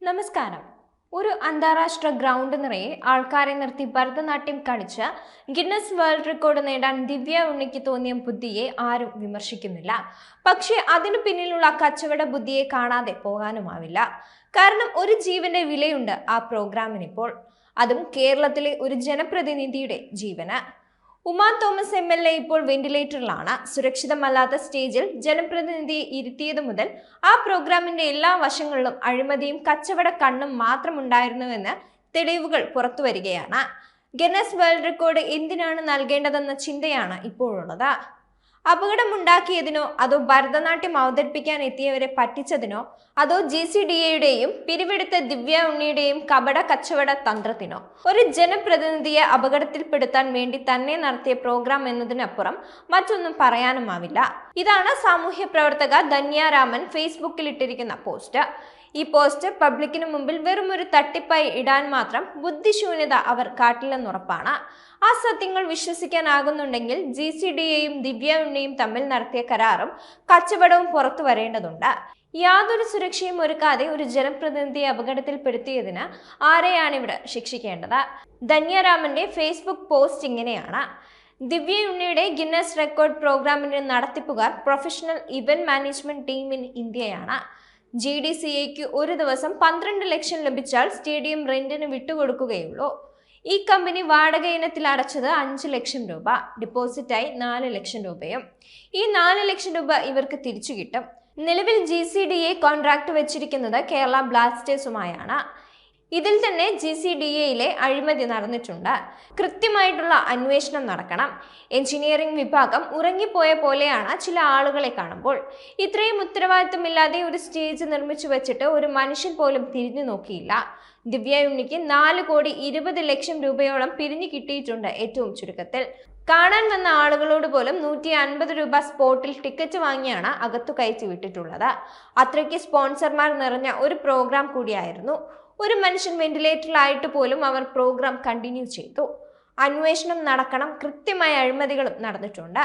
നമസ്കാരം. ഒരു അന്താരാഷ്ട്ര ഗ്രൗണ്ട് നിറയെ ആൾക്കാരെ നിർത്തി ഭരതനാട്യം കളിച്ച് ഗിന്നസ് വേൾഡ് റെക്കോർഡ് നേടാൻ ദിവ്യ ഉണ്ണിക്ക് തോന്നിയ ബുദ്ധിയെ ആരും വിമർശിക്കുന്നില്ല. പക്ഷേ അതിനു പിന്നിലുള്ള കച്ചവട ബുദ്ധിയെ കാണാതെ പോകാനുമാവില്ല. കാരണം ഒരു ജീവന്റെ വിലയുണ്ട് ആ പ്രോഗ്രാമിനിപ്പോൾ. അതും കേരളത്തിലെ ഒരു ജനപ്രതിനിധിയുടെ ജീവന്. ഉമാ തോമസ് MLA ഇപ്പോൾ വെന്റിലേറ്ററിലാണ്. സുരക്ഷിതമല്ലാത്ത സ്റ്റേജിൽ ജനപ്രതിനിധിയെ ഇരുത്തിയത് മുതൽ ആ പ്രോഗ്രാമിന്റെ എല്ലാ വശങ്ങളിലും അഴിമതിയും കച്ചവട കണ്ണും മാത്രമുണ്ടായിരുന്നുവെന്ന് തെളിവുകൾ പുറത്തുവരികയാണ്. ഗിന്നസ് വേൾഡ് റെക്കോർഡ് എന്തിനാണ് നൽകേണ്ടതെന്ന ചിന്തയാണ് ഇപ്പോഴുള്ളത്. അപകടമുണ്ടാക്കിയതിനോ അതോ ഭരതനാട്യം അവതരിപ്പിക്കാൻ എത്തിയവരെ പറ്റിച്ചതിനോ അതോ GCDAയുടെയും പിരിവെടുത്ത ദിവ്യ ഉണ്ണിയുടെയും കപട കച്ചവട തന്ത്രത്തിനോ? ഒരു ജനപ്രതിനിധിയെ അപകടത്തിൽപ്പെടുത്താൻ വേണ്ടി തന്നെ നടത്തിയ പ്രോഗ്രാം എന്നതിനപ്പുറം മറ്റൊന്നും പറയാനുമാവില്ല. ഇതാണ് സാമൂഹ്യ പ്രവർത്തക ധന്യ രാമൻ ഫേസ്ബുക്കിൽ ഇട്ടിരിക്കുന്ന പോസ്റ്റ്. ഈ പോസ്റ്റ് പബ്ലിക്കിന് മുമ്പിൽ വെറും ഒരു തട്ടിപ്പായി ഇടാൻ മാത്രം ബുദ്ധിശൂന്യത അവർ കാട്ടില്ലെന്നുറപ്പാണ്. ആ സത്യങ്ങൾ വിശ്വസിക്കാനാകുന്നുണ്ടെങ്കിൽ GCDAയും ദിവ്യ ഉണ്ണിയും തമ്മിൽ നടത്തിയ കരാറും കച്ചവടവും പുറത്തു വരേണ്ടതുണ്ട്. യാതൊരു സുരക്ഷയും ഒരുക്കാതെ ഒരു ജനപ്രതിനിധിയെ അപകടത്തിൽപ്പെടുത്തിയതിന് ആരെയാണിവിടെ ശിക്ഷിക്കേണ്ടത്? ധന്യരാമന്റെ ഫേസ്ബുക്ക് പോസ്റ്റ് ഇങ്ങനെയാണ്: ദിവ്യ ഉണ്ണിയുടെ ഗിന്നസ് റെക്കോർഡ് പ്രോഗ്രാമിന്റെ നടത്തിപ്പുകാർ professional event management team in ഇന്ത്യയാണ്. GDCAയ്ക്ക് ഒരു ദിവസം 12 ലക്ഷം ലഭിച്ചാൽ സ്റ്റേഡിയം റെന്റിന് വിട്ടുകൊടുക്കുകയുള്ളൂ. ഈ കമ്പനി വാടക ഇനത്തിൽ അടച്ചത് 5 ലക്ഷം രൂപ, ഡിപ്പോസിറ്റായി 4 ലക്ഷം രൂപയും. ഈ 4 ലക്ഷം രൂപ ഇവർക്ക് തിരിച്ചു കിട്ടും. നിലവിൽ GCDA കോൺട്രാക്ട് വെച്ചിരിക്കുന്നത് കേരള ബ്ലാസ്റ്റേഴ്സുമായാണ്. ഇതിൽ തന്നെ GCDAയിലെ അഴിമതി നടന്നിട്ടുണ്ട്. കൃത്യമായിട്ടുള്ള അന്വേഷണം നടക്കണം. എഞ്ചിനീയറിംഗ് വിഭാഗം ഉറങ്ങിപ്പോയ പോലെയാണ് ചില ആളുകളെ കാണുമ്പോൾ. ഇത്രയും ഉത്തരവാദിത്തമില്ലാതെ ഒരു സ്റ്റേജ് നിർമ്മിച്ചു വെച്ചിട്ട് ഒരു മനുഷ്യൻ പോലും തിരിഞ്ഞു നോക്കിയില്ല. ദിവ്യ ഉണ്ണിക്ക് 4,20 ലക്ഷം രൂപയോളം പിരിഞ്ഞു കിട്ടിയിട്ടുണ്ട്. ഏറ്റവും ചുരുക്കത്തിൽ കാണാൻ വന്ന ആളുകളോട് പോലും 150 രൂപ സ്പോട്ടിൽ ടിക്കറ്റ് വാങ്ങിയാണ് അകത്തു കയറ്റി വിട്ടിട്ടുള്ളത്. അത്രയ്ക്ക് സ്പോൺസർമാർ നിറഞ്ഞ ഒരു പ്രോഗ്രാം കൂടിയായിരുന്നു. ഒരു മനുഷ്യൻ വെന്റിലേറ്ററിലായിട്ട് പോലും അവർ പ്രോഗ്രാം കണ്ടിന്യൂ ചെയ്തു. അന്വേഷണം നടക്കണം. കൃത്യമായ അഴിമതികളും നടന്നിട്ടുണ്ട്.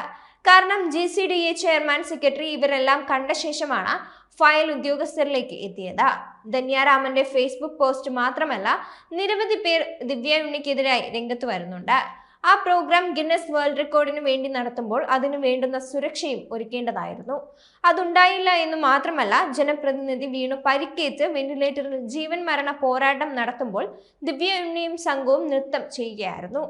കാരണം GCDA ചെയർമാൻ, സെക്രട്ടറി ഇവരെല്ലാം കണ്ട ശേഷമാണ് ഫയൽ ഉദ്യോഗസ്ഥരിലേക്ക് എത്തിയത്. ധന്യരാമന്റെ ഫേസ്ബുക്ക് പോസ്റ്റ് മാത്രമല്ല, നിരവധി പേർ ദിവ്യ ഉണ്ണിക്കെതിരായി രംഗത്ത് വരുന്നുണ്ട്. ആ പ്രോഗ്രാം ഗിന്നസ് വേൾഡ് റെക്കോർഡിന് വേണ്ടി നടത്തുമ്പോൾ അതിനു വേണ്ടുന്ന സുരക്ഷയും ഒരുക്കേണ്ടതായിരുന്നു. അതുണ്ടായില്ല എന്ന് മാത്രമല്ല, ജനപ്രതിനിധി വീണു പരിക്കേറ്റ് വെന്റിലേറ്ററിൽ ജീവൻ മരണ പോരാട്ടം നടത്തുമ്പോൾ ദിവ്യ ഉണ്ണിയും സംഘവും നൃത്തം ചെയ്യുകയായിരുന്നു.